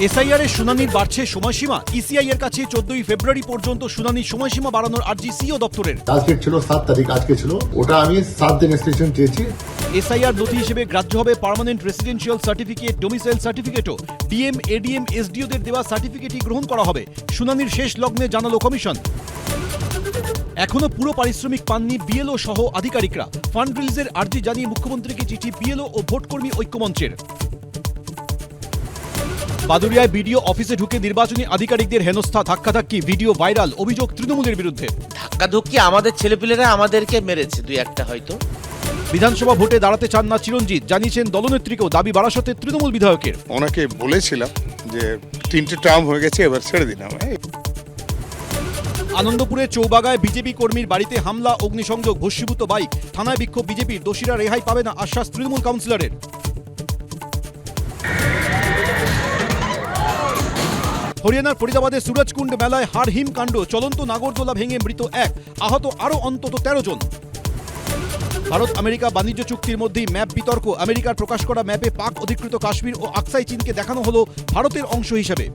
SIR এর শুনানির বাড়ছে সময়সীমা। ইসিআই এর কাছে 14ই ফেব্রুয়ারি পর্যন্ত শুনানির সময়সীমা বাড়ানোর আর্জি সিও দপ্তরের। লাস্ট ডেট ছিল 7 তারিখ, আজকে ছিল, ওটা আমি 7 দিন এক্সটেনশন চেয়েছি। এসআইআর নথি হিসেবে গ্রাহ্য হবে পার্মানেন্ট রেসিডেন্সিয়াল সার্টিফিকেট, ডোমিসাইল সার্টিফিকেটও। ডিএম, এডিএম, এসডিওদের দেওয়া সার্টিফিকেটই গ্রহণ করা হবে, শুনানির শেষ লগ্নে জানালো কমিশন। এখনো পুরো পারিশ্রমিক পাননি বিএলও সহ আধিকারিকরা। ফান্ড রিলিজের আর্জি জানিয়ে মুখ্যমন্ত্রীকে চিঠি বিএলও ও ভোটকর্মী ঐক্যমঞ্চের। বাদুড়িয়ায় বিডিও অফিসে ঢুকে নির্বাচনী আধিকারিকদের হেনস্থা, ধাক্কাধাক্কি, ভিডিও ভাইরাল, অভিযোগ তৃণমূলের বিরুদ্ধে। ধাক্কাধুক্কি আমাদের ছেলেপিলেরা আমাদেরকে মেরেছে, দুই একটা হয়তো। বিধানসভা ভোটে দাঁড়াতে চান না চিরঞ্জিত, জানিয়েছেন দলনেত্রীকেও, দাবি বারাসতে তৃণমূল বিধায়কের। ওনাকে বলেছিলাম যে 3টে টার্ম হয়ে গেছে, এবার ছেড়ে দিলাম। আনন্দপুরে চৌবাগায় বিজেপি কর্মীর বাড়িতে হামলা, অগ্নিসংযোগ, ভস্মীভূত বাইক, থানায় বিক্ষোভ বিজেপির, দোষীরা রেহাই পাবে না আশ্বাস তৃণমূল কাউন্সিলরের। হরিয়ানার ফরিদাবাদে সুরজকুণ্ড মেলায় হাড়হিম কাণ্ড, চলন্ত নাগরদোলা ভেঙে মৃত এক, আহত আরও অন্তত 13 জন। ভারত আমেরিকা বাণিজ্য চুক্তির মধ্যেই ম্যাপ বিতর্ক, আমেরিকার প্রকাশ করা ম্যাপে পাক অধিকৃত কাশ্মীর ও আকসাই চীনকে দেখানো হলো ভারতের অংশ হিসেবে।